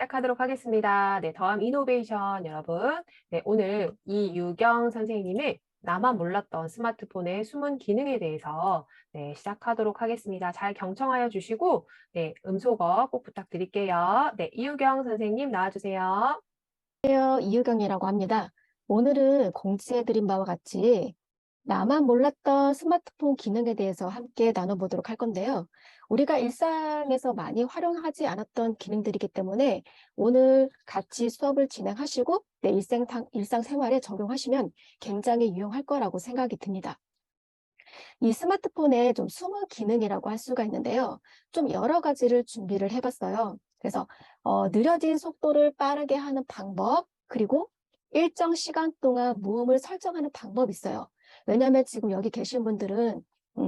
시작하도록 하겠습니다. 네, 더함 이노베이션 여러분. 네, 오늘 이유경 선생님의 나만 몰랐던 스마트폰의 숨은 기능에 대해서 시작하도록 하겠습니다. 잘 경청하여 주시고, 음소거 꼭 부탁드릴게요. 네, 이유경 선생님 나와주세요. 안녕하세요. 이유경이라고 합니다. 오늘은 공지해드린 바와 같이 나만 몰랐던 스마트폰 기능에 대해서 함께 나눠보도록 할 건데요. 우리가 일상에서 많이 활용하지 않았던 기능들이기 때문에 오늘 같이 수업을 진행하시고 내 일상생활에 적용하시면 굉장히 유용할 거라고 생각이 듭니다. 이 스마트폰에 좀 숨은 기능이라고 할 수가 있는데요. 좀 여러 가지를 준비를 해봤어요. 그래서 느려진 속도를 빠르게 하는 방법, 그리고 일정 시간 동안 무음을 설정하는 방법이 있어요. 왜냐하면 지금 여기 계신 분들은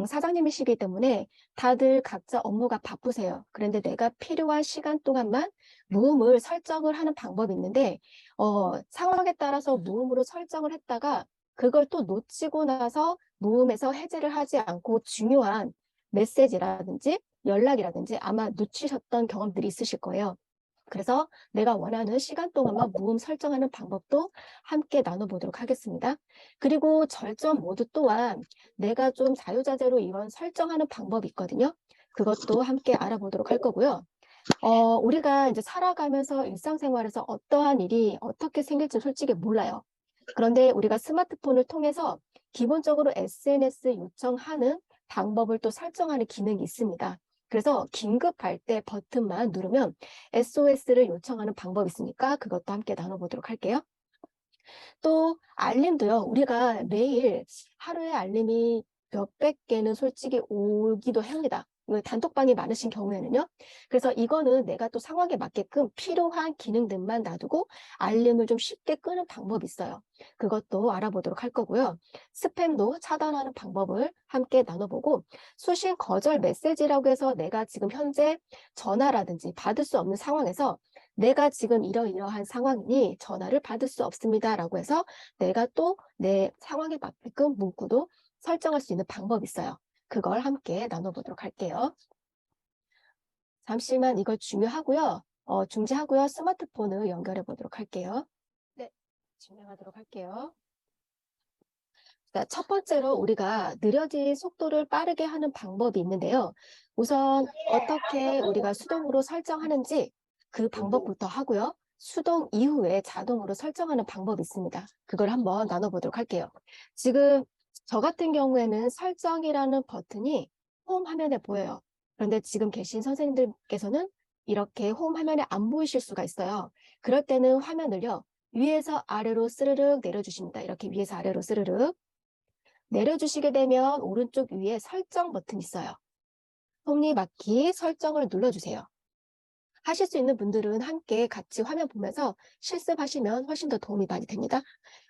사장님이시기 때문에 다들 각자 업무가 바쁘세요. 그런데 내가 필요한 시간 동안만 무음을 설정을 하는 방법이 있는데 상황에 따라서 무음으로 설정을 했다가 그걸 또 놓치고 나서 무음에서 해제를 하지 않고 중요한 메시지라든지 연락이라든지 아마 놓치셨던 경험들이 있으실 거예요. 그래서 내가 원하는 시간 동안만 무음 설정하는 방법도 함께 나눠보도록 하겠습니다. 그리고 절전 모드 또한 내가 좀 자유자재로 이런 설정하는 방법이 있거든요. 그것도 함께 알아보도록 할 거고요. 우리가 이제 살아가면서 일상생활에서 어떠한 일이 어떻게 생길지 솔직히 몰라요. 그런데 우리가 스마트폰을 통해서 기본적으로 SNS 요청하는 방법을 또 설정하는 기능이 있습니다. 그래서 긴급할 때 버튼만 누르면 SOS를 요청하는 방법이 있으니까 그것도 함께 나눠보도록 할게요. 또 알림도요. 우리가 매일 하루에 알림이 몇백 개는 솔직히 오기도 합니다. 단톡방이 많으신 경우에는요. 그래서 이거는 내가 또 상황에 맞게끔 필요한 기능들만 놔두고 알림을 좀 쉽게 끄는 방법이 있어요. 그것도 알아보도록 할 거고요. 스팸도 차단하는 방법을 함께 나눠보고 수신 거절 메시지라고 해서 내가 지금 현재 전화라든지 받을 수 없는 상황에서 내가 지금 이러이러한 상황이니 전화를 받을 수 없습니다라고 해서 내가 또 내 상황에 맞게끔 문구도 설정할 수 있는 방법이 있어요. 그걸 함께 나눠보도록 할게요. 잠시만 이걸 중지하고요. 스마트폰을 연결해 보도록 할게요. 네, 진행하도록 할게요. 자, 첫 번째로 우리가 느려진 속도를 빠르게 하는 방법이 있는데요. 우선 어떻게 우리가 수동으로 설정하는지 그 방법부터 하고요. 수동 이후에 자동으로 설정하는 방법이 있습니다. 그걸 한번 나눠보도록 할게요. 지금 저 같은 경우에는 설정이라는 버튼이 홈 화면에 보여요. 그런데 지금 계신 선생님들께서는 이렇게 홈 화면에 안 보이실 수가 있어요. 그럴 때는 화면을요. 위에서 아래로 스르륵 내려주십니다. 이렇게 위에서 아래로 스르륵. 내려주시게 되면 오른쪽 위에 설정 버튼이 있어요. 톱니바퀴 설정을 눌러주세요. 하실 수 있는 분들은 함께 같이 화면 보면서 실습하시면 훨씬 더 도움이 많이 됩니다.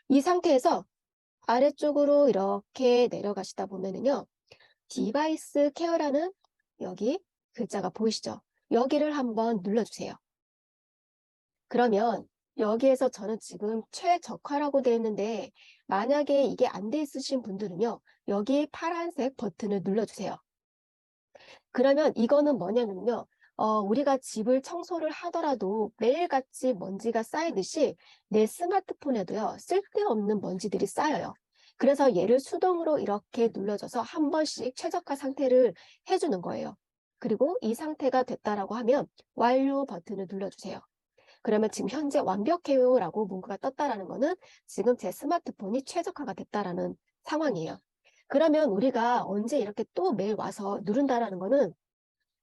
이 상태에서 아래쪽으로 이렇게 내려가시다 보면은요. 디바이스 케어라는 여기 글자가 보이시죠? 여기를 한번 눌러주세요. 그러면 여기에서 저는 지금 최적화라고 되어 있는데 만약에 이게 안 돼 있으신 분들은요. 여기 파란색 버튼을 눌러주세요. 그러면 이거는 뭐냐면요. 우리가 집을 청소를 하더라도 매일같이 먼지가 쌓이듯이 내 스마트폰에도요. 쓸데없는 먼지들이 쌓여요. 그래서 얘를 수동으로 이렇게 눌러줘서 한 번씩 최적화 상태를 해주는 거예요. 그리고 이 상태가 됐다라고 하면 완료 버튼을 눌러주세요. 그러면 지금 현재 완벽해요라고 문구가 떴다라는 거는 지금 제 스마트폰이 최적화가 됐다라는 상황이에요. 그러면 우리가 언제 이렇게 또 매일 와서 누른다라는 거는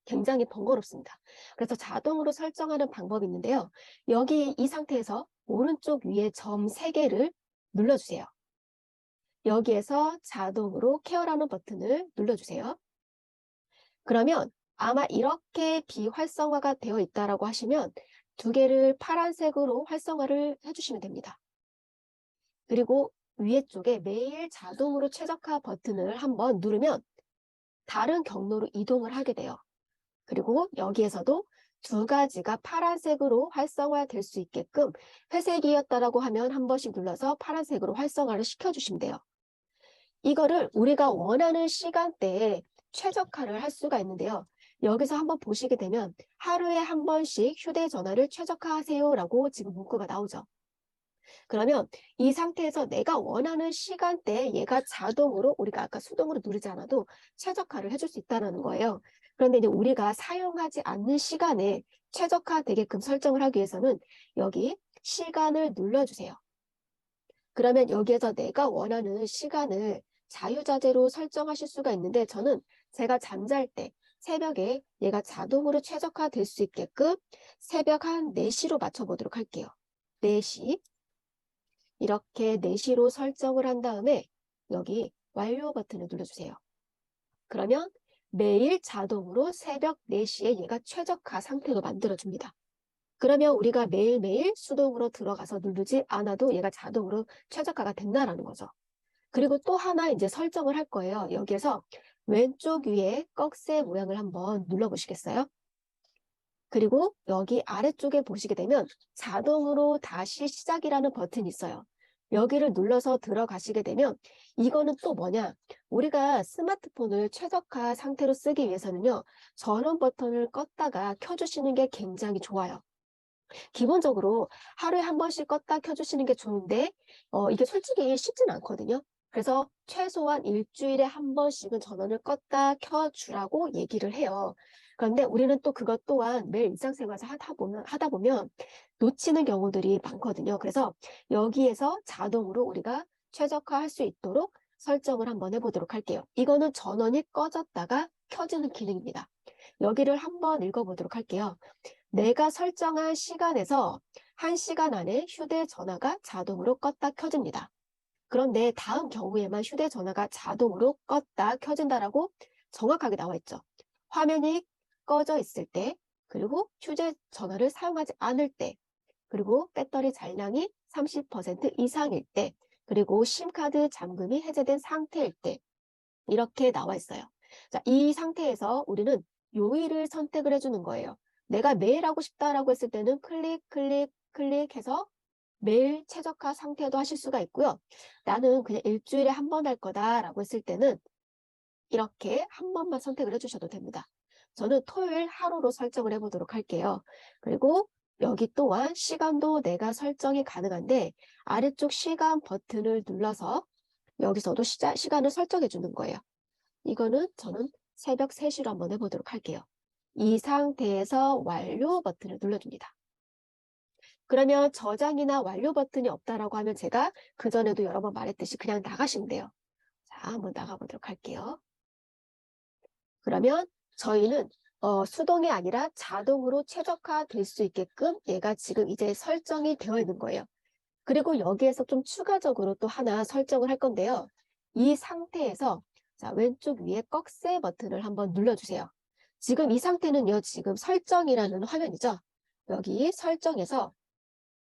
굉장히 번거롭습니다. 그래서 자동으로 설정하는 방법이 있는데요. 여기 이 상태에서 오른쪽 위에 점 3개를 눌러주세요. 여기에서 자동으로 케어라는 버튼을 눌러주세요. 그러면 아마 이렇게 비활성화가 되어 있다라고 하시면 2개를 파란색으로 활성화를 해주시면 됩니다. 그리고 위에 쪽에 매일 자동으로 최적화 버튼을 한번 누르면 다른 경로로 이동을 하게 돼요. 그리고 여기에서도 2가지가 파란색으로 활성화될 수 있게끔 회색이었다라고 하면 한 번씩 눌러서 파란색으로 활성화를 시켜주시면 돼요. 이거를 우리가 원하는 시간대에 최적화를 할 수가 있는데요. 여기서 한번 보시게 되면 하루에 한 번씩 휴대전화를 최적화하세요라고 지금 문구가 나오죠. 그러면 이 상태에서 내가 원하는 시간대에 얘가 자동으로 우리가 아까 수동으로 누르지 않아도 최적화를 해줄 수 있다는 거예요. 그런데 이제 우리가 사용하지 않는 시간에 최적화되게끔 설정을 하기 위해서는 여기 시간을 눌러주세요. 그러면 여기에서 내가 원하는 시간을 자유자재로 설정하실 수가 있는데 저는 제가 잠잘 때 새벽에 얘가 자동으로 최적화될 수 있게끔 새벽 한 4시로 맞춰보도록 할게요. 4시. 이렇게 4시로 설정을 한 다음에 여기 완료 버튼을 눌러주세요. 그러면 매일 자동으로 새벽 4시에 얘가 최적화 상태로 만들어줍니다. 그러면 우리가 매일매일 수동으로 들어가서 누르지 않아도 얘가 자동으로 최적화가 된다라는 거죠. 그리고 또 하나 이제 설정을 할 거예요. 여기에서 왼쪽 위에 꺽쇠 모양을 한번 눌러보시겠어요? 그리고 여기 아래쪽에 보시게 되면 자동으로 다시 시작이라는 버튼이 있어요. 여기를 눌러서 들어가시게 되면 이거는 또 뭐냐? 우리가 스마트폰을 최적화 상태로 쓰기 위해서는요. 전원 버튼을 껐다가 켜주시는 게 굉장히 좋아요. 기본적으로 하루에 한 번씩 껐다 켜주시는 게 좋은데 이게 솔직히 쉽진 않거든요. 그래서 최소한 일주일에 한 번씩은 전원을 껐다 켜주라고 얘기를 해요. 그런데 우리는 또 그것 또한 매일 일상생활에서 하다 보면 놓치는 경우들이 많거든요. 그래서 여기에서 자동으로 우리가 최적화할 수 있도록 설정을 한번 해보도록 할게요. 이거는 전원이 꺼졌다가 켜지는 기능입니다. 여기를 한번 읽어보도록 할게요. 내가 설정한 시간에서 1시간 안에 휴대전화가 자동으로 껐다 켜집니다. 그런데 다음 경우에만 휴대전화가 자동으로 껐다 켜진다라고 정확하게 나와 있죠. 화면이 꺼져 있을 때, 그리고 휴대전화를 사용하지 않을 때, 그리고 배터리 잔량이 30% 이상일 때, 그리고 심카드 잠금이 해제된 상태일 때 이렇게 나와 있어요. 자, 이 상태에서 우리는 요일을 선택을 해주는 거예요. 내가 매일 하고 싶다라고 했을 때는 클릭해서 매일 최적화 상태도 하실 수가 있고요. 나는 그냥 일주일에 한 번 할 거다라고 했을 때는 이렇게 한 번만 선택을 해주셔도 됩니다. 저는 토요일 하루로 설정을 해보도록 할게요. 그리고 여기 또한 시간도 내가 설정이 가능한데 아래쪽 시간 버튼을 눌러서 여기서도 시간을 설정해 주는 거예요. 이거는 저는 새벽 3시로 한번 해보도록 할게요. 이 상태에서 완료 버튼을 눌러줍니다. 그러면 저장이나 완료 버튼이 없다라고 하면 제가 그전에도 여러 번 말했듯이 그냥 나가시면 돼요. 자, 한번 나가보도록 할게요. 그러면 저희는 수동이 아니라 자동으로 최적화될 수 있게끔 얘가 지금 이제 설정이 되어 있는 거예요. 그리고 여기에서 좀 추가적으로 또 하나 설정을 할 건데요. 이 상태에서 자, 왼쪽 위에 꺽쇠 버튼을 한번 눌러주세요. 지금 이 상태는요. 지금 설정이라는 화면이죠. 여기 설정에서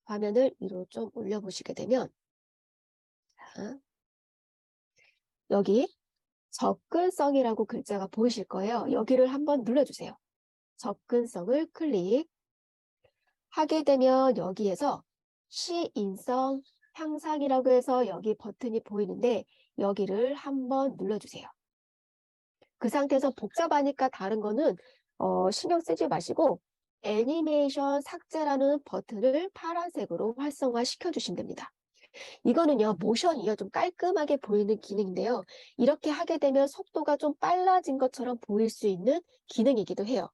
화면을 위로 좀 올려보시게 되면 자, 여기 접근성이라고 글자가 보이실 거예요. 여기를 한번 눌러주세요. 접근성을 클릭하게 되면 여기에서 시인성 향상이라고 해서 여기 버튼이 보이는데 여기를 한번 눌러주세요. 그 상태에서 복잡하니까 다른 거는 신경 쓰지 마시고 애니메이션 삭제라는 버튼을 파란색으로 활성화 시켜주시면 됩니다. 이거는요, 모션이요, 좀 깔끔하게 보이는 기능인데요. 이렇게 하게 되면 속도가 좀 빨라진 것처럼 보일 수 있는 기능이기도 해요.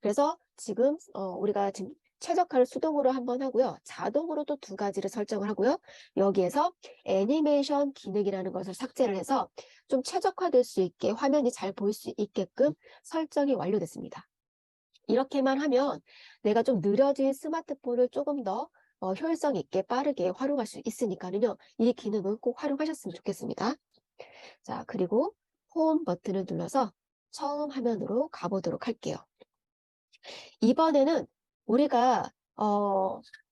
그래서 지금 우리가 지금 최적화를 수동으로 한번 하고요. 자동으로도 2가지를 설정을 하고요. 여기에서 애니메이션 기능이라는 것을 삭제를 해서 좀 최적화될 수 있게 화면이 잘 보일 수 있게끔 설정이 완료됐습니다. 이렇게만 하면 내가 좀 느려진 스마트폰을 조금 더 효율성 있게 빠르게 활용할 수 있으니까요. 이 기능은 꼭 활용하셨으면 좋겠습니다. 자, 그리고 홈 버튼을 눌러서 처음 화면으로 가보도록 할게요. 이번에는 우리가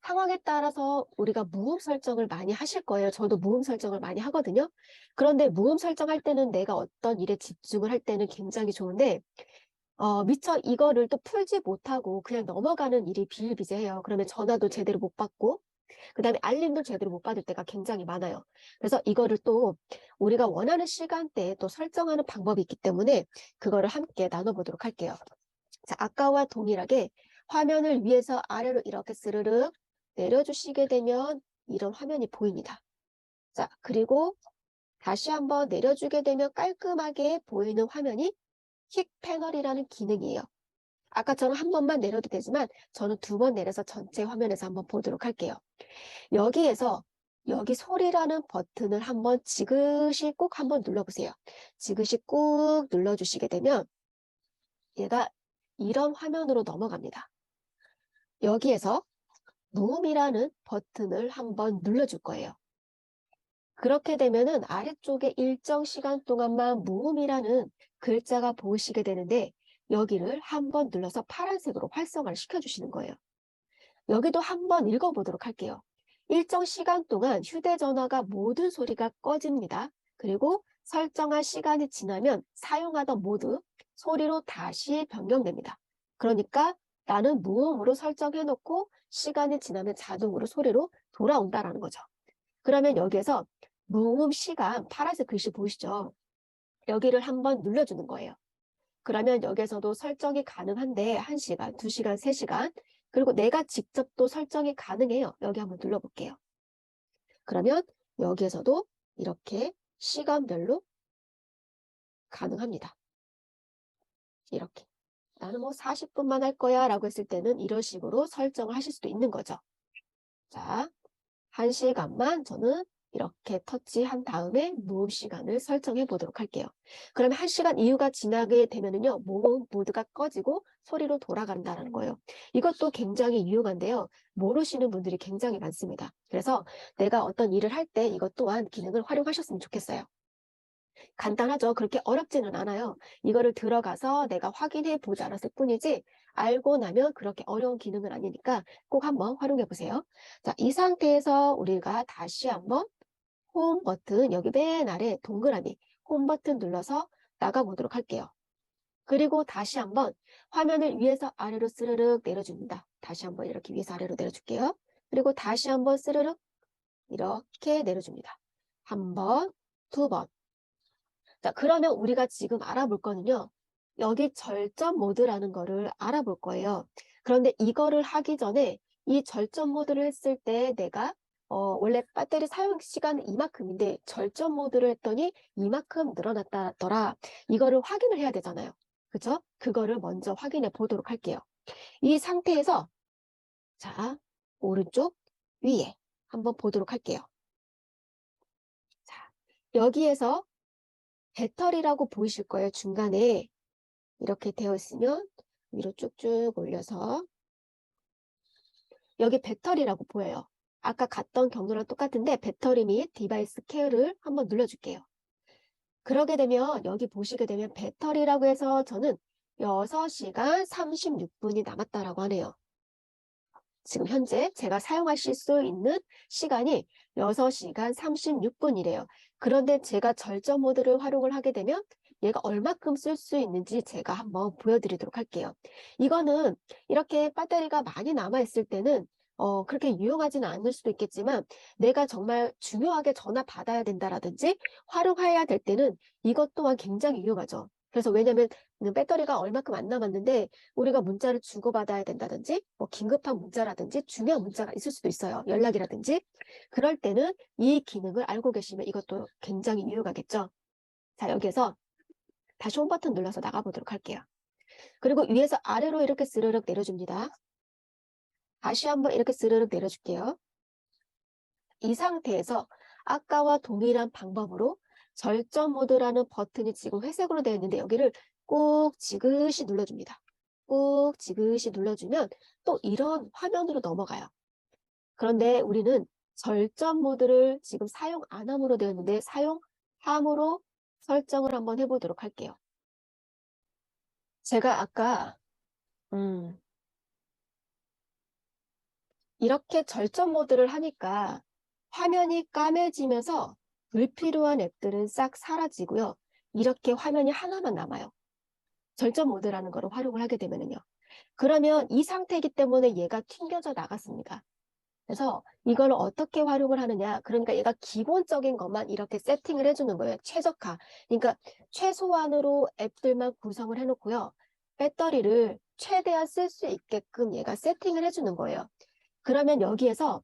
상황에 따라서 우리가 무음 설정을 많이 하실 거예요. 저도 무음 설정을 많이 하거든요. 그런데 무음 설정할 때는 내가 어떤 일에 집중을 할 때는 굉장히 좋은데 미처 이거를 또 풀지 못하고 그냥 넘어가는 일이 비일비재해요. 그러면 전화도 제대로 못 받고 그다음에 알림도 제대로 못 받을 때가 굉장히 많아요. 그래서 이거를 또 우리가 원하는 시간대에 또 설정하는 방법이 있기 때문에 그거를 함께 나눠보도록 할게요. 자, 아까와 동일하게 화면을 위에서 아래로 이렇게 스르륵 내려주시게 되면 이런 화면이 보입니다. 자, 그리고 다시 한번 내려주게 되면 깔끔하게 보이는 화면이 킥 패널이라는 기능이에요. 아까처럼 한 번만 내려도 되지만 저는 2번 내려서 전체 화면에서 한번 보도록 할게요. 여기에서 여기 소리라는 버튼을 한번 지그시 꾹 한번 눌러보세요. 지그시 꾹 눌러주시게 되면 얘가 이런 화면으로 넘어갑니다. 여기에서 무음이라는 버튼을 한번 눌러줄 거예요. 그렇게 되면은 아래쪽에 일정 시간 동안만 무음이라는 글자가 보이시게 되는데 여기를 한번 눌러서 파란색으로 활성화를 시켜주시는 거예요. 여기도 한번 읽어보도록 할게요. 일정 시간 동안 휴대전화가 모든 소리가 꺼집니다. 그리고 설정한 시간이 지나면 사용하던 모드 소리로 다시 변경됩니다. 그러니까 나는 무음으로 설정해놓고 시간이 지나면 자동으로 소리로 돌아온다라는 거죠. 그러면 여기에서 무음 시간 파란색 글씨 보이시죠? 여기를 한번 눌러주는 거예요. 그러면 여기서도 설정이 가능한데 1시간, 2시간, 3시간 그리고 내가 직접 또 설정이 가능해요. 여기 한번 눌러볼게요. 그러면 여기에서도 이렇게 시간별로 가능합니다. 이렇게. 나는 뭐 40분만 할 거야 라고 했을 때는 이런 식으로 설정을 하실 수도 있는 거죠. 자, 1시간만 저는 이렇게 터치한 다음에 무음 시간을 설정해 보도록 할게요. 그러면 1시간 이후가 지나게 되면은요, 무음 모드가 꺼지고 소리로 돌아간다는 거예요. 이것도 굉장히 유용한데요. 모르시는 분들이 굉장히 많습니다. 그래서 내가 어떤 일을 할 때 이것 또한 기능을 활용하셨으면 좋겠어요. 간단하죠. 그렇게 어렵지는 않아요. 이거를 들어가서 내가 확인해 보지 않았을 뿐이지 알고 나면 그렇게 어려운 기능은 아니니까 꼭 한번 활용해 보세요. 자, 이 상태에서 우리가 다시 한번 홈 버튼 여기 맨 아래 동그라미 홈 버튼 눌러서 나가보도록 할게요. 그리고 다시 한번 화면을 위에서 아래로 스르륵 내려줍니다. 다시 한번 이렇게 위에서 아래로 내려줄게요. 그리고 다시 한번 스르륵 이렇게 내려줍니다. 한 번, 2번. 자, 그러면 우리가 지금 알아볼 거는요. 여기 절전 모드라는 거를 알아볼 거예요. 그런데 이거를 하기 전에 이 절전 모드를 했을 때 내가 원래 배터리 사용 시간은 이만큼인데 절전 모드를 했더니 이만큼 늘어났더라. 이거를 확인을 해야 되잖아요. 그죠? 그거를 먼저 확인해 보도록 할게요. 이 상태에서 자, 오른쪽 위에 한번 보도록 할게요. 자, 여기에서 배터리라고 보이실 거예요. 중간에 이렇게 되어 있으면 위로 쭉쭉 올려서 여기 배터리라고 보여요. 아까 갔던 경로랑 똑같은데 배터리 및 디바이스 케어를 한번 눌러줄게요. 그러게 되면 여기 보시게 되면 배터리라고 해서 저는 6시간 36분이 남았다라고 하네요. 지금 현재 제가 사용하실 수 있는 시간이 6시간 36분이래요. 그런데 제가 절전 모드를 활용을 하게 되면 얘가 얼마큼 쓸 수 있는지 제가 한번 보여드리도록 할게요. 이거는 이렇게 배터리가 많이 남아있을 때는 그렇게 유용하지는 않을 수도 있겠지만 내가 정말 중요하게 전화 받아야 된다라든지 활용해야 될 때는 이것 또한 굉장히 유용하죠. 그래서 왜냐면 배터리가 얼마큼 안 남았는데 우리가 문자를 주고받아야 된다든지 뭐 긴급한 문자라든지 중요한 문자가 있을 수도 있어요. 연락이라든지. 그럴 때는 이 기능을 알고 계시면 이것도 굉장히 유용하겠죠. 자, 여기에서 다시 홈 버튼 눌러서 나가보도록 할게요. 그리고 위에서 아래로 이렇게 스르륵 내려줍니다. 다시 한번 이렇게 스르륵 내려줄게요. 이 상태에서 아까와 동일한 방법으로 절전 모드라는 버튼이 지금 회색으로 되어 있는데 여기를 꼭 지그시 눌러줍니다. 꼭 지그시 눌러주면 또 이런 화면으로 넘어가요. 그런데 우리는 절전 모드를 지금 사용 안 함으로 되어 있는데 사용함으로 설정을 한번 해보도록 할게요. 제가 아까 이렇게 절전 모드를 하니까 화면이 까매지면서 불필요한 앱들은 싹 사라지고요. 이렇게 화면이 하나만 남아요. 절전 모드라는 거를 활용을 하게 되면요. 그러면 이 상태이기 때문에 얘가 튕겨져 나갔습니다. 그래서 이걸 어떻게 활용을 하느냐. 그러니까 얘가 기본적인 것만 이렇게 세팅을 해주는 거예요. 최적화. 그러니까 최소한으로 앱들만 구성을 해놓고요. 배터리를 최대한 쓸 수 있게끔 얘가 세팅을 해주는 거예요. 그러면 여기에서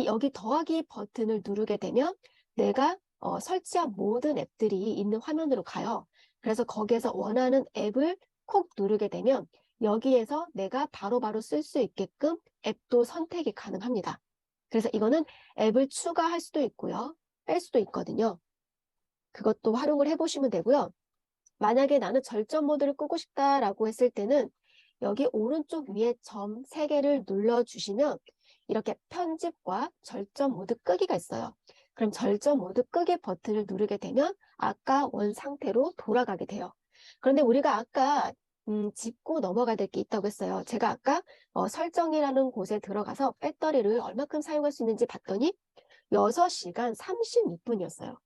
여기 더하기 버튼을 누르게 되면 내가 설치한 모든 앱들이 있는 화면으로 가요. 그래서 거기에서 원하는 앱을 콕 누르게 되면 여기에서 내가 바로바로 쓸 수 있게끔 앱도 선택이 가능합니다. 그래서 이거는 앱을 추가할 수도 있고요. 뺄 수도 있거든요. 그것도 활용을 해보시면 되고요. 만약에 나는 절전 모드를 끄고 싶다라고 했을 때는 여기 오른쪽 위에 점 3개를 눌러주시면 이렇게 편집과 절전 모드 끄기가 있어요. 그럼 절전 모드 끄기 버튼을 누르게 되면 아까 원 상태로 돌아가게 돼요. 그런데 우리가 아까 짚고 넘어가야 될 게 있다고 했어요. 제가 아까 설정이라는 곳에 들어가서 배터리를 얼마큼 사용할 수 있는지 봤더니 6시간 36분이었어요.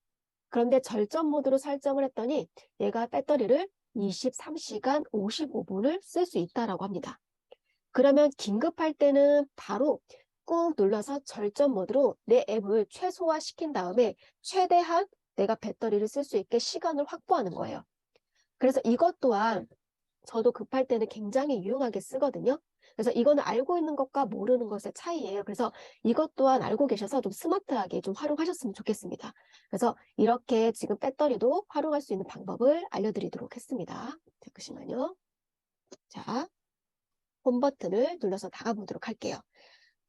그런데 절전 모드로 설정을 했더니 얘가 배터리를 23시간 55분을 쓸 수 있다라고 합니다. 그러면 긴급할 때는 바로 꾹 눌러서 절전 모드로 내 앱을 최소화시킨 다음에 최대한 내가 배터리를 쓸 수 있게 시간을 확보하는 거예요. 그래서 이것 또한 저도 급할 때는 굉장히 유용하게 쓰거든요. 그래서 이거는 알고 있는 것과 모르는 것의 차이예요. 그래서 이것 또한 알고 계셔서 좀 스마트하게 좀 활용하셨으면 좋겠습니다. 그래서 이렇게 지금 배터리도 활용할 수 있는 방법을 알려드리도록 했습니다. 잠시만요. 자, 홈 버튼을 눌러서 나가보도록 할게요.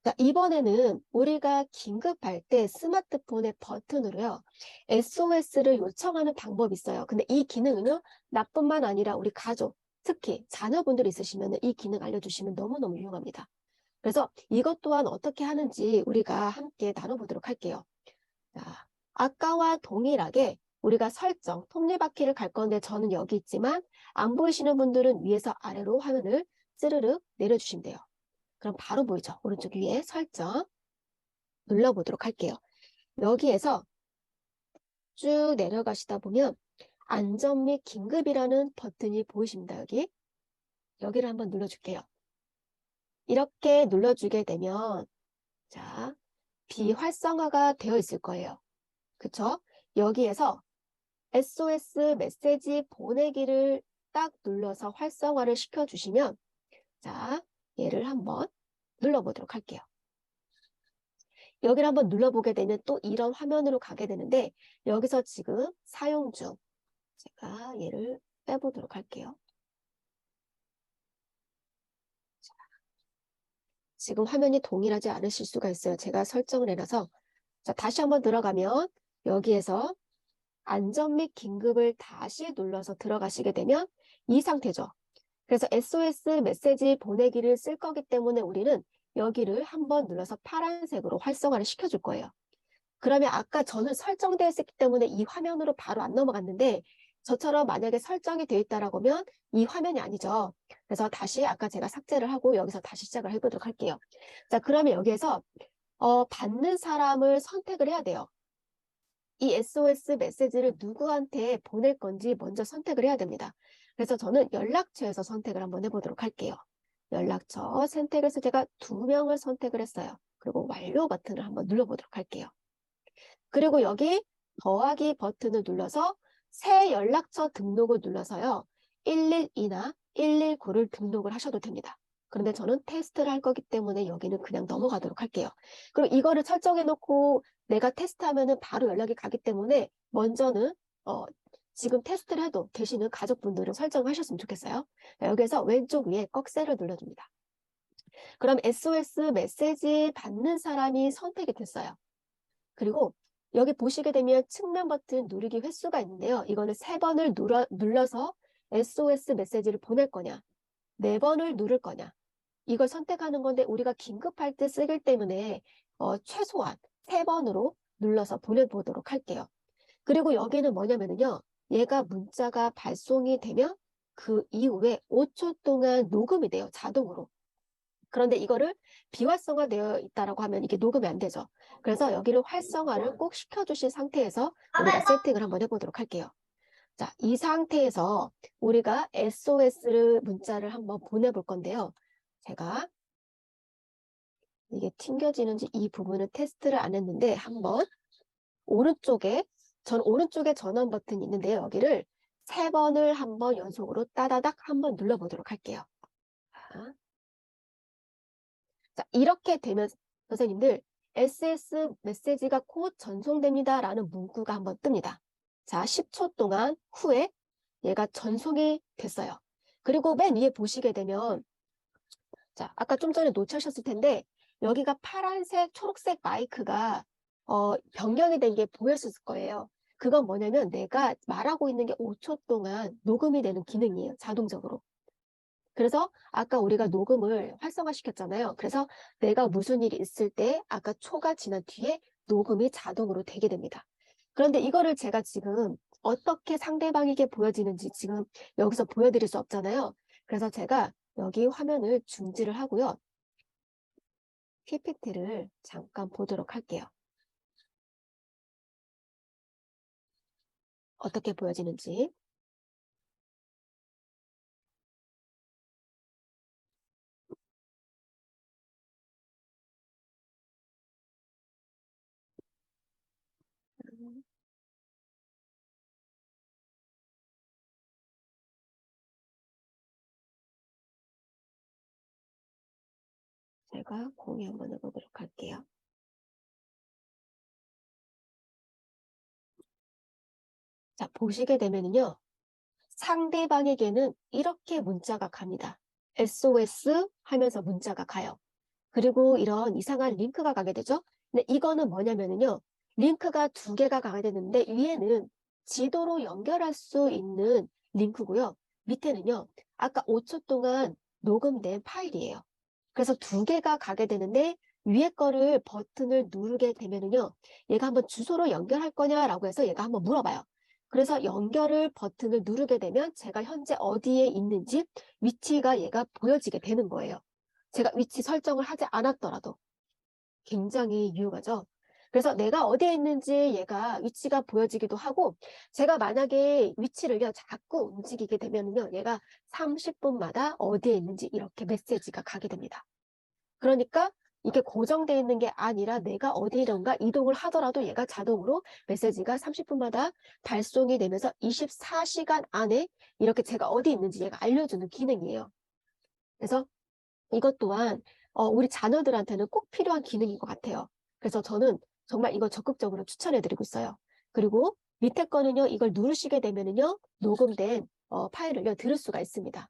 자, 이번에는 우리가 긴급할 때 스마트폰의 버튼으로요, SOS를 요청하는 방법이 있어요. 근데 이 기능은요, 나뿐만 아니라 우리 가족, 특히 자녀분들 있으시면 이 기능 알려주시면 너무너무 유용합니다. 그래서 이것 또한 어떻게 하는지 우리가 함께 나눠보도록 할게요. 자, 아까와 동일하게 우리가 설정, 톱니바퀴를 갈 건데 저는 여기 있지만 안 보이시는 분들은 위에서 아래로 화면을 찌르륵 내려주시면 돼요. 그럼 바로 보이죠? 오른쪽 위에 설정 눌러보도록 할게요. 여기에서 쭉 내려가시다 보면 안전 및 긴급이라는 버튼이 보이십니다. 여기를 한번 눌러줄게요. 이렇게 눌러주게 되면 자, 비활성화가 되어 있을 거예요. 그쵸? 여기에서 SOS 메시지 보내기를 딱 눌러서 활성화를 시켜주시면 자, 얘를 한번 눌러보도록 할게요. 여기를 한번 눌러보게 되면 또 이런 화면으로 가게 되는데 여기서 지금 사용 중 제가 얘를 빼보도록 할게요. 지금 화면이 동일하지 않으실 수가 있어요. 제가 설정을 해놔서 자, 다시 한번 들어가면 여기에서 안전 및 긴급을 다시 눌러서 들어가시게 되면 이 상태죠. 그래서 SOS 메시지 보내기를 쓸 거기 때문에 우리는 여기를 한번 눌러서 파란색으로 활성화를 시켜줄 거예요. 그러면 아까 저는 설정되어 있기 때문에 이 화면으로 바로 안 넘어갔는데 저처럼 만약에 설정이 되어 있다라고 하면 이 화면이 아니죠. 그래서 다시 아까 제가 삭제를 하고 여기서 다시 시작을 해보도록 할게요. 자, 그러면 여기에서 받는 사람을 선택을 해야 돼요. 이 SOS 메시지를 누구한테 보낼 건지 먼저 선택을 해야 됩니다. 그래서 저는 연락처에서 선택을 한번 해보도록 할게요. 연락처 선택해서 제가 2명을 선택을 했어요. 그리고 완료 버튼을 한번 눌러보도록 할게요. 그리고 여기 더하기 버튼을 눌러서 새 연락처 등록을 눌러서요. 112나 119를 등록을 하셔도 됩니다. 그런데 저는 테스트를 할 거기 때문에 여기는 그냥 넘어가도록 할게요. 그리고 이거를 설정해 놓고 내가 테스트하면은 바로 연락이 가기 때문에 먼저는 지금 테스트를 해도 계시는 가족분들은 설정하셨으면 좋겠어요. 여기서 왼쪽 위에 꺽쇠를 눌러줍니다. 그럼 SOS 메시지 받는 사람이 선택이 됐어요. 그리고 여기 보시게 되면 측면 버튼 누르기 횟수가 있는데요. 이거는 3번을 눌러서 SOS 메시지를 보낼 거냐, 4번을 누를 거냐, 이걸 선택하는 건데 우리가 긴급할 때 쓰기 때문에 최소한 3번으로 눌러서 보내보도록 할게요. 그리고 여기는 뭐냐면요. 얘가 문자가 발송이 되면 그 이후에 5초 동안 녹음이 돼요. 자동으로. 그런데 이거를 비활성화되어 있다라고 하면 이게 녹음이 안 되죠. 그래서 여기를 활성화를 꼭 시켜주신 상태에서 우리가 세팅을 한번 해보도록 할게요. 자, 이 상태에서 우리가 SOS를 문자를 한번 보내볼 건데요. 제가 이게 튕겨지는지 이 부분은 테스트를 안 했는데 한번 오른쪽에 전원 버튼이 있는데요. 여기를 3번을 한번 연속으로 따다닥 한번 눌러보도록 할게요. 자, 이렇게 되면 선생님들 SS 메시지가 곧 전송됩니다 라는 문구가 한번 뜹니다. 자, 10초 동안 후에 얘가 전송이 됐어요. 그리고 맨 위에 보시게 되면 자, 아까 좀 전에 놓치셨을 텐데 여기가 파란색, 초록색 마이크가 변경이 된 게 보였을 거예요. 그건 뭐냐면 내가 말하고 있는 게 5초 동안 녹음이 되는 기능이에요. 자동적으로. 그래서 아까 우리가 녹음을 활성화시켰잖아요. 그래서 내가 무슨 일이 있을 때 아까 초가 지난 뒤에 녹음이 자동으로 되게 됩니다. 그런데 이거를 제가 지금 어떻게 상대방에게 보여지는지 지금 여기서 보여드릴 수 없잖아요. 그래서 제가 여기 화면을 중지를 하고요. PPT를 잠깐 보도록 할게요. 어떻게 보여지는지. 제가 공유 한번 해보도록 할게요. 자, 보시게 되면요. 상대방에게는 이렇게 문자가 갑니다. SOS 하면서 문자가 가요. 그리고 이런 이상한 링크가 가게 되죠. 근데 이거는 뭐냐면요. 링크가 2개가 가게 되는데 위에는 지도로 연결할 수 있는 링크고요. 밑에는요. 아까 5초 동안 녹음된 파일이에요. 그래서 2개가 가게 되는데 위에 거를 버튼을 누르게 되면은요. 얘가 한번 주소로 연결할 거냐라고 해서 얘가 한번 물어봐요. 그래서 연결을 버튼을 누르게 되면 제가 현재 어디에 있는지 위치가 얘가 보여지게 되는 거예요. 제가 위치 설정을 하지 않았더라도 굉장히 유용하죠. 그래서 내가 어디에 있는지 얘가 위치가 보여지기도 하고 제가 만약에 위치를요 자꾸 움직이게 되면요 얘가 30분마다 어디에 있는지 이렇게 메시지가 가게 됩니다. 그러니까 이게 고정되어 있는 게 아니라 내가 어디론가 이동을 하더라도 얘가 자동으로 메시지가 30분마다 발송이 되면서 24시간 안에 이렇게 제가 어디 있는지 얘가 알려주는 기능이에요. 그래서 이것 또한 우리 자녀들한테는 꼭 필요한 기능인 것 같아요. 그래서 저는 정말 이거 적극적으로 추천해드리고 있어요. 그리고 밑에 거는요, 이걸 누르시게 되면은요, 녹음된 파일을요, 들을 수가 있습니다.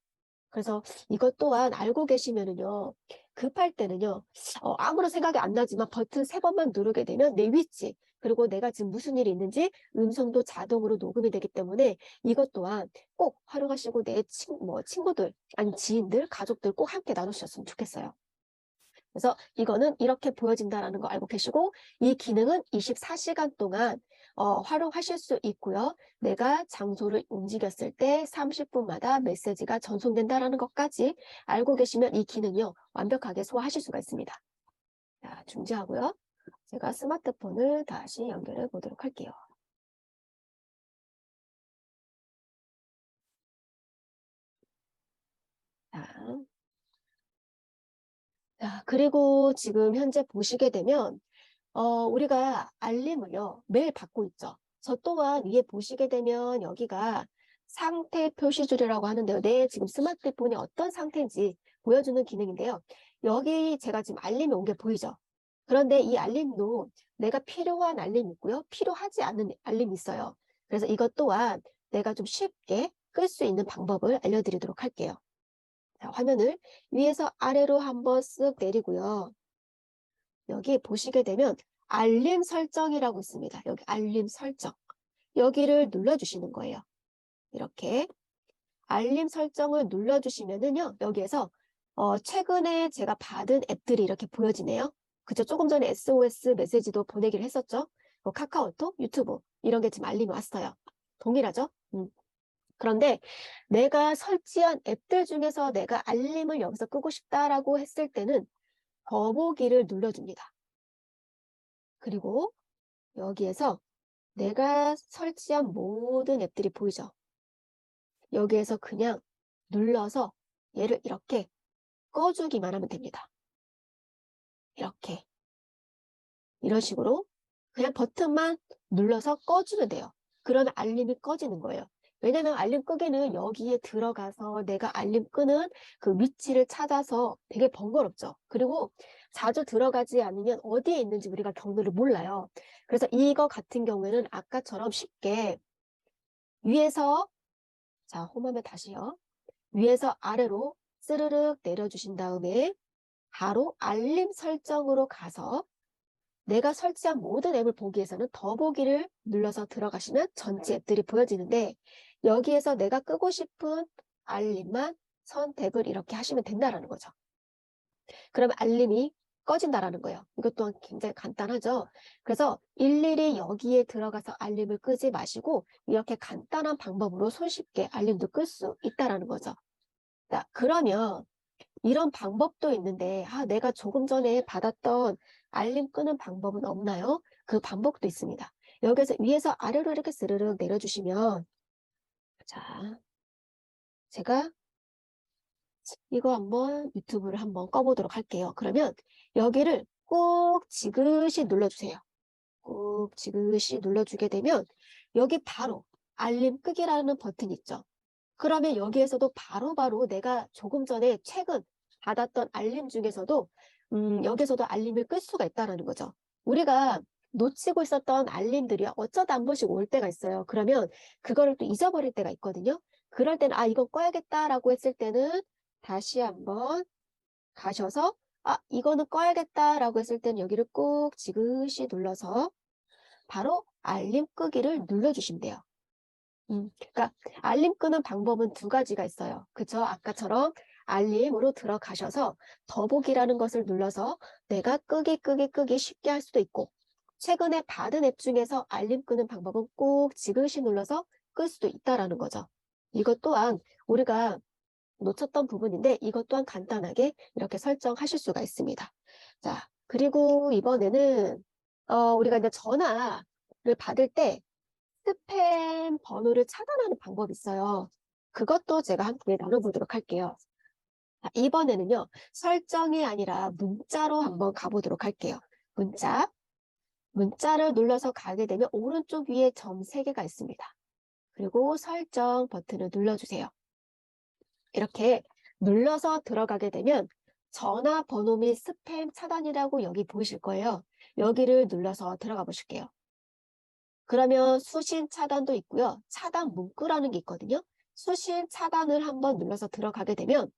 그래서 이것 또한 알고 계시면은요, 급할 때는요, 아무런 생각이 안 나지만 버튼 3번만 누르게 되면 내 위치, 그리고 내가 지금 무슨 일이 있는지 음성도 자동으로 녹음이 되기 때문에 이것 또한 꼭 활용하시고 내 친구들, 아니 지인들, 가족들 꼭 함께 나누셨으면 좋겠어요. 그래서 이거는 이렇게 보여진다는 거 알고 계시고 이 기능은 24시간 동안 활용하실 수 있고요. 내가 장소를 움직였을 때 30분마다 메시지가 전송된다는 것까지 알고 계시면 이 기능이요. 완벽하게 소화하실 수가 있습니다. 자, 중지하고요. 제가 스마트폰을 다시 연결해 보도록 할게요. 자, 그리고 지금 현재 보시게 되면 우리가 알림을요, 매일 받고 있죠. 저 또한 위에 보시게 되면 여기가 상태 표시줄이라고 하는데요. 내 지금 스마트폰이 어떤 상태인지 보여주는 기능인데요. 여기 제가 지금 알림이 온 게 보이죠? 그런데 이 알림도 내가 필요한 알림이 있고요. 필요하지 않은 알림이 있어요. 그래서 이것 또한 내가 좀 쉽게 끌 수 있는 방법을 알려드리도록 할게요. 자, 화면을 위에서 아래로 한번 쓱 내리고요. 여기 보시게 되면 알림 설정이라고 있습니다. 여기 알림 설정. 여기를 눌러주시는 거예요. 이렇게 알림 설정을 눌러주시면은요. 여기에서 최근에 제가 받은 앱들이 이렇게 보여지네요. 그죠? 조금 전에 SOS 메시지도 보내기를 했었죠. 카카오톡, 유튜브 이런 게 지금 알림이 왔어요. 동일하죠? 그런데 내가 설치한 앱들 중에서 내가 알림을 여기서 끄고 싶다라고 했을 때는 더보기를 눌러줍니다. 그리고 여기에서 내가 설치한 모든 앱들이 보이죠? 여기에서 그냥 눌러서 얘를 이렇게 꺼주기만 하면 됩니다. 이렇게. 이런 식으로 그냥 버튼만 눌러서 꺼주면 돼요. 그러면 알림이 꺼지는 거예요. 왜냐면 알림 끄기는 여기에 들어가서 내가 알림 끄는 그 위치를 찾아서 되게 번거롭죠. 그리고 자주 들어가지 않으면 어디에 있는지 우리가 경로를 몰라요. 그래서 이거 같은 경우에는 아까처럼 쉽게 위에서, 자, 홈하면 다시요. 위에서 아래로 스르륵 내려주신 다음에 바로 알림 설정으로 가서 내가 설치한 모든 앱을 보기 위해서는 더보기를 눌러서 들어가시면 전체 앱들이 보여지는데 여기에서 내가 끄고 싶은 알림만 선택을 이렇게 하시면 된다라는 거죠. 그러면 알림이 꺼진다라는 거예요. 이것 또한 굉장히 간단하죠. 그래서 일일이 여기에 들어가서 알림을 끄지 마시고 이렇게 간단한 방법으로 손쉽게 알림도 끌 수 있다라는 거죠. 자, 그러면 이런 방법도 있는데 내가 조금 전에 받았던 알림 끄는 방법은 없나요? 그 방법도 있습니다. 여기서 위에서 아래로 이렇게 스르륵 내려주시면 자, 제가 이거 한번 유튜브를 한번 꺼보도록 할게요. 그러면 여기를 꼭 지그시 눌러주세요. 꼭 지그시 눌러주게 되면 여기 바로 알림 끄기라는 버튼이 있죠. 그러면 여기에서도 바로바로 내가 조금 전에 최근 받았던 알림 중에서도 여기서도 알림을 끌 수가 있다는 거죠. 우리가 놓치고 있었던 알림들이 어쩌다 한 번씩 올 때가 있어요. 그러면 그거를 또 잊어버릴 때가 있거든요. 그럴 때는 이거 꺼야겠다라고 했을 때는 다시 한번 가셔서 이거는 꺼야겠다라고 했을 때는 여기를 꾹 지그시 눌러서 바로 알림 끄기를 눌러주시면 돼요. 그러니까 알림 끄는 방법은 두 가지가 있어요. 그죠? 아까처럼 알림으로 들어가셔서 더보기라는 것을 눌러서 내가 끄기 쉽게 할 수도 있고 최근에 받은 앱 중에서 알림 끄는 방법은 꼭 지그시 눌러서 끌 수도 있다라는 거죠. 이것 또한 우리가 놓쳤던 부분인데 이것 또한 간단하게 이렇게 설정하실 수가 있습니다. 자, 그리고 이번에는 우리가 이제 전화를 받을 때 스팸 번호를 차단하는 방법이 있어요. 그것도 제가 함께 나눠보도록 할게요. 자, 이번에는요, 설정이 아니라 문자로 한번 가보도록 할게요. 문자를 눌러서 가게 되면 오른쪽 위에 점 3개가 있습니다. 그리고 설정 버튼을 눌러주세요. 이렇게 눌러서 들어가게 되면 전화번호 및 스팸 차단이라고 여기 보이실 거예요. 여기를 눌러서 들어가 보실게요. 그러면 수신 차단도 있고요. 차단 문구라는 게 있거든요. 수신 차단을 한번 눌러서 들어가게 되면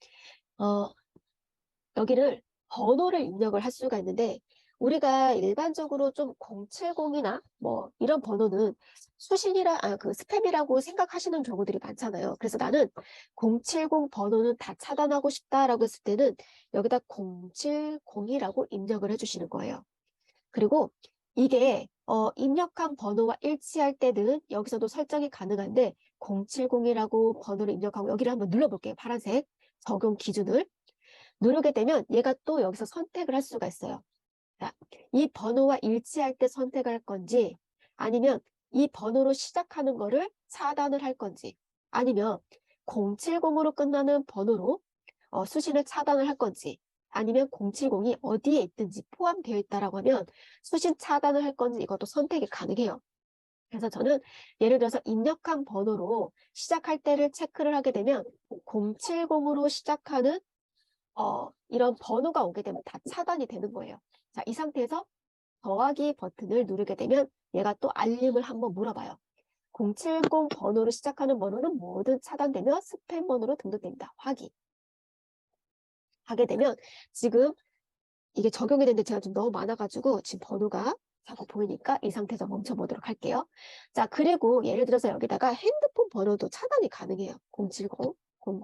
여기를 번호를 입력을 할 수가 있는데 우리가 일반적으로 좀 070이나 뭐 이런 번호는 그 스팸이라고 생각하시는 경우들이 많잖아요. 그래서 나는 070 번호는 다 차단하고 싶다라고 했을 때는 여기다 070이라고 입력을 해주시는 거예요. 그리고 이게 입력한 번호와 일치할 때는 여기서도 설정이 가능한데 070이라고 번호를 입력하고 여기를 한번 눌러볼게요. 파란색 적용 기준을 누르게 되면 얘가 또 여기서 선택을 할 수가 있어요. 자, 이 번호와 일치할 때 선택할 건지 아니면 이 번호로 시작하는 거를 차단을 할 건지 아니면 070으로 끝나는 번호로 수신을 차단을 할 건지 아니면 070이 어디에 있든지 포함되어 있다라고 하면 수신 차단을 할 건지 이것도 선택이 가능해요. 그래서 저는 예를 들어서 입력한 번호로 시작할 때를 체크를 하게 되면 070으로 시작하는 이런 번호가 오게 되면 다 차단이 되는 거예요. 자, 이 상태에서 더하기 버튼을 누르게 되면 얘가 또 알림을 한번 물어봐요. 070 번호로 시작하는 번호는 모두 차단되며 스팸 번호로 등록됩니다. 확인. 하게 되면 지금 이게 적용이 됐는데 제가 좀 너무 많아가지고 지금 번호가 자꾸 보이니까 이 상태에서 멈춰보도록 할게요. 자, 그리고 예를 들어서 여기다가 핸드폰 번호도 차단이 가능해요. 070, 000,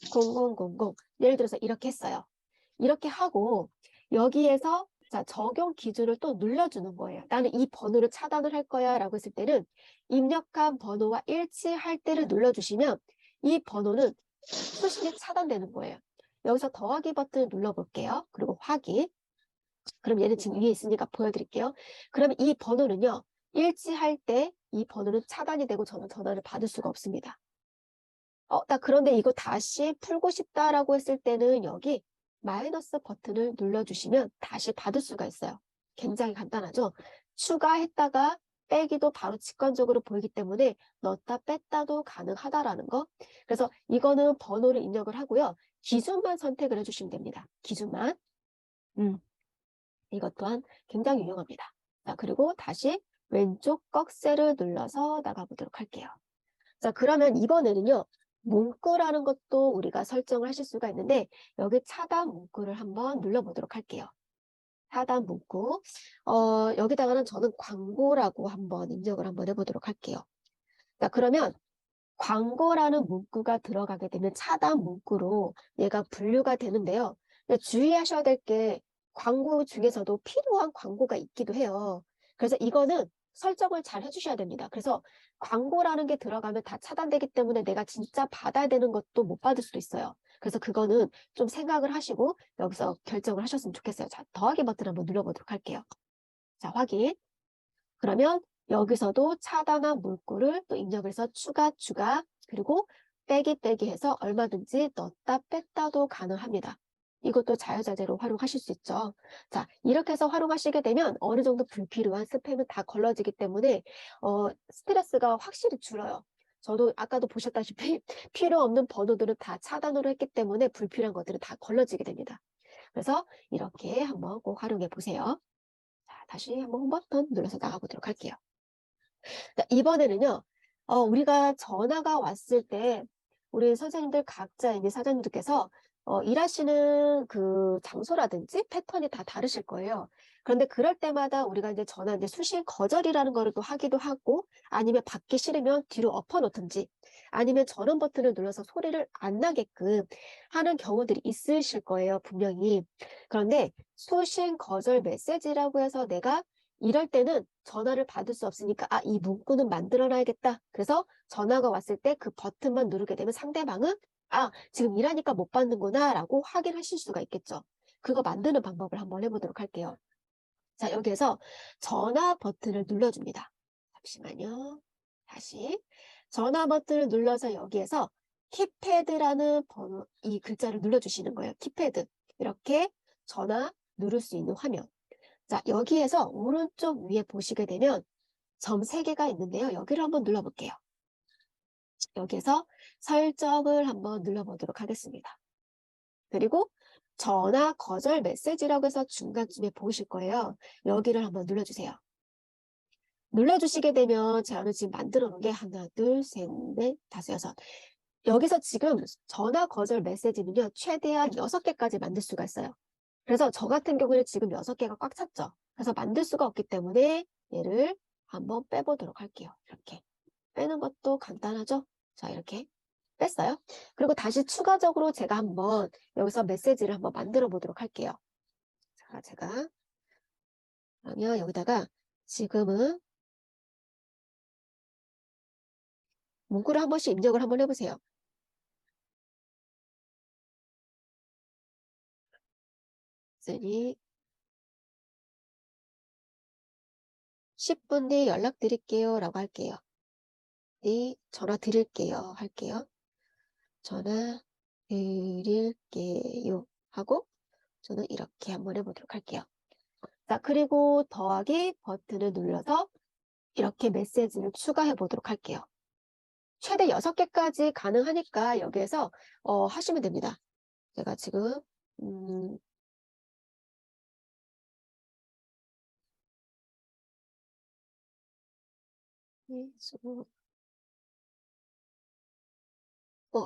0000 예를 들어서 이렇게 했어요. 이렇게 하고 여기에서 자, 적용 기준을 또 눌러주는 거예요. 나는 이 번호를 차단을 할 거야 라고 했을 때는 입력한 번호와 일치할 때를 눌러주시면 이 번호는 수신이 차단되는 거예요. 여기서 더하기 버튼을 눌러볼게요. 그리고 확인. 그럼 얘는 지금 위에 있으니까 보여드릴게요. 그러면 이 번호는요. 일치할 때 이 번호는 차단이 되고 저는 전화를 받을 수가 없습니다. 나 그런데 이거 다시 풀고 싶다라고 했을 때는 여기 마이너스 버튼을 눌러주시면 다시 받을 수가 있어요. 굉장히 간단하죠? 추가했다가 빼기도 바로 직관적으로 보이기 때문에 넣었다 뺐다도 가능하다라는 거. 그래서 이거는 번호를 입력을 하고요. 기준만 선택을 해주시면 됩니다. 기준만. 이것 또한 굉장히 유용합니다. 자, 그리고 다시 왼쪽 꺽쇠를 눌러서 나가보도록 할게요. 자, 그러면 이번에는요. 문구라는 것도 우리가 설정을 하실 수가 있는데 여기 차단 문구를 한번 눌러보도록 할게요. 차단 문구. 여기다가는 저는 광고라고 한번 입력을 한번 해보도록 할게요. 자, 그러면 광고라는 문구가 들어가게 되면 차단 문구로 얘가 분류가 되는데요. 근데 주의하셔야 될 게 광고 중에서도 필요한 광고가 있기도 해요. 그래서 이거는 설정을 잘 해주셔야 됩니다. 그래서 광고라는 게 들어가면 다 차단되기 때문에 내가 진짜 받아야 되는 것도 못 받을 수도 있어요. 그래서 그거는 좀 생각을 하시고 여기서 결정을 하셨으면 좋겠어요. 자, 더하기 버튼 한번 눌러보도록 할게요. 자, 확인. 그러면 여기서도 차단한 문구를 또 입력을 해서 추가, 그리고 빼기 해서 얼마든지 넣었다 뺐다도 가능합니다. 이것도 자유자재로 활용하실 수 있죠. 자, 이렇게 해서 활용하시게 되면 어느 정도 불필요한 스팸은 다 걸러지기 때문에 스트레스가 확실히 줄어요. 저도 아까도 보셨다시피 필요 없는 번호들은 다 차단으로 했기 때문에 불필요한 것들은 다 걸러지게 됩니다. 그래서 이렇게 한번 꼭 활용해 보세요. 자, 다시 한번 홈 버튼 눌러서 나가보도록 할게요. 자, 이번에는요, 우리가 전화가 왔을 때 우리 선생님들 각자 이제 사장님들께서 일하시는 그 장소라든지 패턴이 다 다르실 거예요. 그런데 그럴 때마다 우리가 이제 전화 이제 수신 거절이라는 거를 또 하기도 하고 아니면 받기 싫으면 뒤로 엎어놓든지 아니면 전원 버튼을 눌러서 소리를 안 나게끔 하는 경우들이 있으실 거예요, 분명히. 그런데 수신 거절 메시지라고 해서 내가 이럴 때는 전화를 받을 수 없으니까 이 문구는 만들어 놔야겠다. 그래서 전화가 왔을 때 그 버튼만 누르게 되면 상대방은 지금 일하니까 못 받는구나 라고 확인하실 수가 있겠죠. 그거 만드는 방법을 한번 해보도록 할게요. 자, 여기에서 전화 버튼을 눌러줍니다. 잠시만요. 다시 전화 버튼을 눌러서 여기에서 키패드라는 번호, 이 글자를 눌러주시는 거예요. 키패드. 이렇게 전화 누를 수 있는 화면. 자, 여기에서 오른쪽 위에 보시게 되면 점 3개가 있는데요. 여기를 한번 눌러볼게요. 여기에서 설정을 한번 눌러보도록 하겠습니다. 그리고 전화 거절 메시지라고 해서 중간쯤에 보이실 거예요. 여기를 한번 눌러주세요. 눌러주시게 되면 저는 지금 만들어 놓은 게 하나, 둘, 셋, 넷, 다섯, 여섯. 여기서 지금 전화 거절 메시지는요. 최대한 6개까지 만들 수가 있어요. 그래서 저 같은 경우는 지금 6개가 꽉 찼죠. 그래서 만들 수가 없기 때문에 얘를 한번 빼보도록 할게요. 이렇게. 빼는 것도 간단하죠? 자, 이렇게 뺐어요. 그리고 다시 추가적으로 제가 한번 여기서 메시지를 한번 만들어 보도록 할게요. 자, 제가 그러면 여기다가 지금은 문구를 한 번씩 입력을 한번 해보세요. 쓰니 10분 뒤에 연락드릴게요 라고 할게요. 네, 전화 드릴게요 할게요. 전화 드릴게요 하고 저는 이렇게 한번 해보도록 할게요. 자, 그리고 더하기 버튼을 눌러서 이렇게 메시지를 추가해 보도록 할게요. 최대 6개까지 가능하니까 여기에서 하시면 됩니다. 제가 지금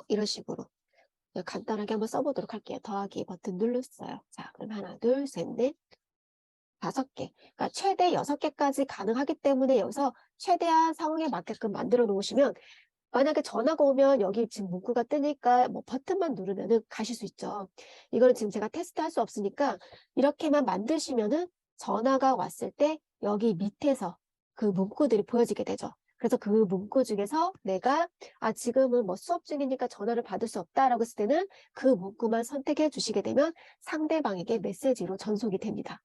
이런 식으로 간단하게 한번 써보도록 할게요. 더하기 버튼 눌렀어요. 자, 그럼 하나, 둘, 셋, 넷, 5개. 그러니까 최대 6개까지 가능하기 때문에 여기서 최대한 상황에 맞게끔 만들어 놓으시면 만약에 전화가 오면 여기 지금 문구가 뜨니까 뭐 버튼만 누르면은 가실 수 있죠. 이거는 지금 제가 테스트할 수 없으니까 이렇게만 만드시면은 전화가 왔을 때 여기 밑에서 그 문구들이 보여지게 되죠. 그래서 그 문구 중에서 내가 지금은 뭐 수업 중이니까 전화를 받을 수 없다라고 했을 때는 그 문구만 선택해 주시게 되면 상대방에게 메시지로 전송이 됩니다.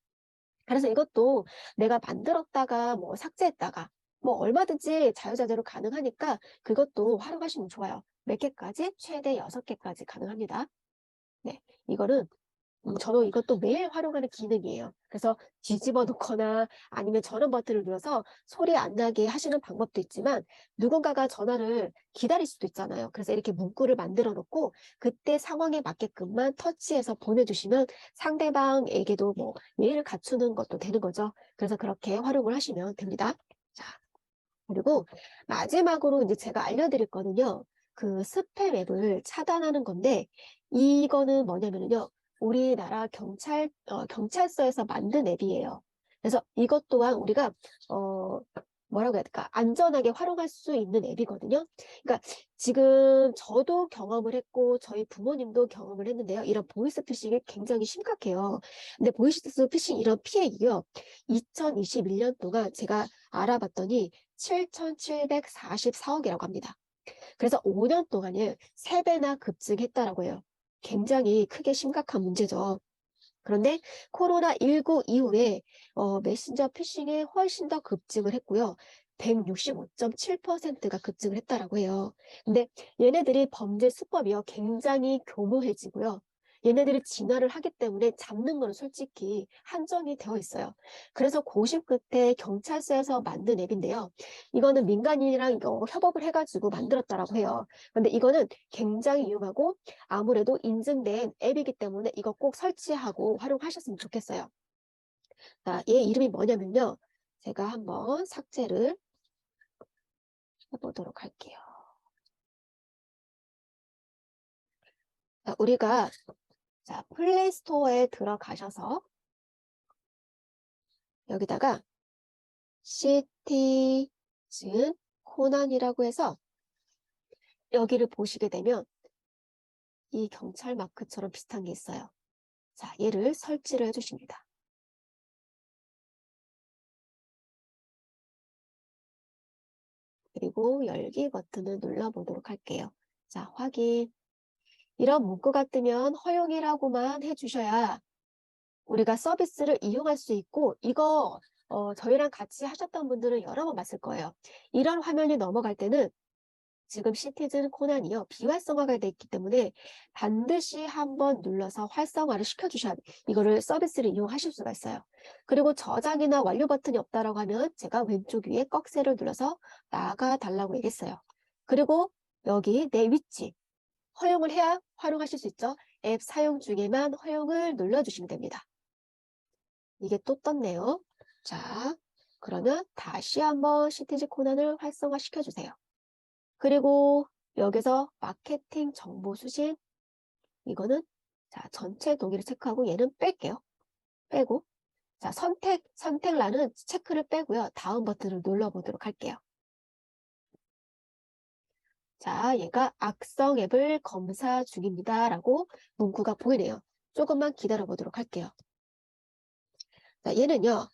그래서 이것도 내가 만들었다가 뭐 삭제했다가 뭐 얼마든지 자유자재로 가능하니까 그것도 활용하시면 좋아요. 몇 개까지? 최대 6개까지 가능합니다. 네, 이거는 저도 이것도 매일 활용하는 기능이에요. 그래서 뒤집어 놓거나 아니면 전원 버튼을 눌러서 소리 안 나게 하시는 방법도 있지만 누군가가 전화를 기다릴 수도 있잖아요. 그래서 이렇게 문구를 만들어 놓고 그때 상황에 맞게끔만 터치해서 보내주시면 상대방에게도 뭐 예의를 갖추는 것도 되는 거죠. 그래서 그렇게 활용을 하시면 됩니다. 자, 그리고 마지막으로 이제 제가 알려드릴 거는요. 그 스팸 앱을 차단하는 건데 이거는 뭐냐면요. 우리나라 경찰서에서 만든 앱이에요. 그래서 이것 또한 우리가 뭐라고 해야 될까? 안전하게 활용할 수 있는 앱이거든요. 그러니까 지금 저도 경험을 했고 저희 부모님도 경험을 했는데요. 이런 보이스피싱이 굉장히 심각해요. 근데 보이스피싱 이런 피해이요. 2021년 동안 제가 알아봤더니 7,744억이라고 합니다. 그래서 5년 동안에 3배나 급증했다라고 해요. 굉장히 크게 심각한 문제죠. 그런데 코로나19 이후에 메신저 피싱에 훨씬 더 급증을 했고요. 165.7%가 급증을 했다라고 해요. 근데 얘네들이 범죄 수법이요. 굉장히 교묘해지고요. 얘네들이 진화를 하기 때문에 잡는 건 솔직히 한정이 되어 있어요. 그래서 고심 끝에 경찰서에서 만든 앱인데요. 이거는 민간인이랑 협업을 해가지고 만들었다라고 해요. 근데 이거는 굉장히 위험하고 아무래도 인증된 앱이기 때문에 이거 꼭 설치하고 활용하셨으면 좋겠어요. 자, 얘 이름이 뭐냐면요. 제가 한번 삭제를 해보도록 할게요. 자, 우리가 플레이 스토어에 들어가셔서 여기다가 시티즌 코난이라고 해서 여기를 보시게 되면 이 경찰 마크처럼 비슷한 게 있어요. 자, 얘를 설치를 해주십니다. 그리고 열기 버튼을 눌러보도록 할게요. 자, 확인. 이런 문구가 뜨면 허용이라고만 해주셔야 우리가 서비스를 이용할 수 있고 이거 저희랑 같이 하셨던 분들은 여러 번 봤을 거예요. 이런 화면이 넘어갈 때는 지금 시티즌 코난이요. 비활성화가 되어 있기 때문에 반드시 한번 눌러서 활성화를 시켜주셔야 돼요. 이거를 서비스를 이용하실 수가 있어요. 그리고 저장이나 완료 버튼이 없다라고 하면 제가 왼쪽 위에 꺽쇠를 눌러서 나가달라고 얘기했어요. 그리고 여기 내 위치 허용을 해야 활용하실 수 있죠. 앱 사용 중에만 허용을 눌러주시면 됩니다. 이게 또 떴네요. 자, 그러면 다시 한번 시티즌 코난을 활성화 시켜주세요. 그리고 여기서 마케팅 정보 수신 이거는 자 전체 동의를 체크하고 얘는 뺄게요. 빼고 자 선택란은 체크를 빼고요. 다음 버튼을 눌러보도록 할게요. 자 얘가 악성 앱을 검사 중입니다 라고 문구가 보이네요. 조금만 기다려 보도록 할게요. 자 얘는요.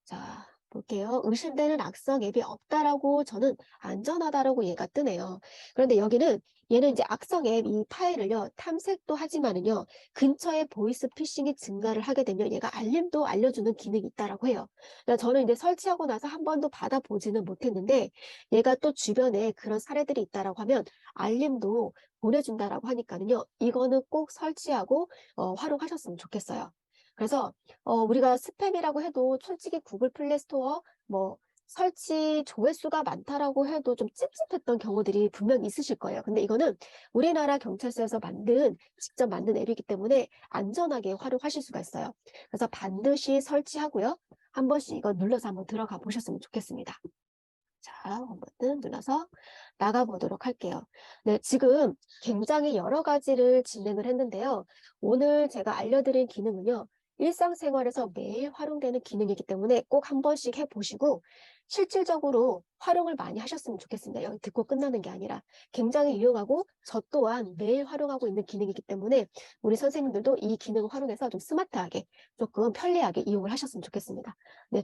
자 볼게요. 의심되는 악성 앱이 없다라고 저는 안전하다라고 얘가 뜨네요. 그런데 여기는 얘는 이제 악성 앱 이 파일을요 탐색도 하지만은요 근처에 보이스 피싱이 증가를 하게 되면 얘가 알림도 알려주는 기능이 있다라고 해요. 그러니까 저는 이제 설치하고 나서 한 번도 받아보지는 못했는데 얘가 또 주변에 그런 사례들이 있다라고 하면 알림도 보내준다라고 하니까는요 이거는 꼭 설치하고 활용하셨으면 좋겠어요. 그래서 우리가 스팸이라고 해도 솔직히 구글 플레이 스토어 뭐 설치 조회수가 많다라고 해도 좀 찝찝했던 경우들이 분명히 있으실 거예요. 근데 이거는 우리나라 경찰서에서 직접 만든 앱이기 때문에 안전하게 활용하실 수가 있어요. 그래서 반드시 설치하고요. 한 번씩 이거 눌러서 한번 들어가 보셨으면 좋겠습니다. 자, 홈 버튼 눌러서 나가보도록 할게요. 네, 지금 굉장히 여러 가지를 진행을 했는데요. 오늘 제가 알려드린 기능은요. 일상생활에서 매일 활용되는 기능이기 때문에 꼭 한 번씩 해보시고 실질적으로 활용을 많이 하셨으면 좋겠습니다. 여기 듣고 끝나는 게 아니라 굉장히 유용하고 저 또한 매일 활용하고 있는 기능이기 때문에 우리 선생님들도 이 기능을 활용해서 좀 스마트하게 조금 편리하게 이용을 하셨으면 좋겠습니다. 네.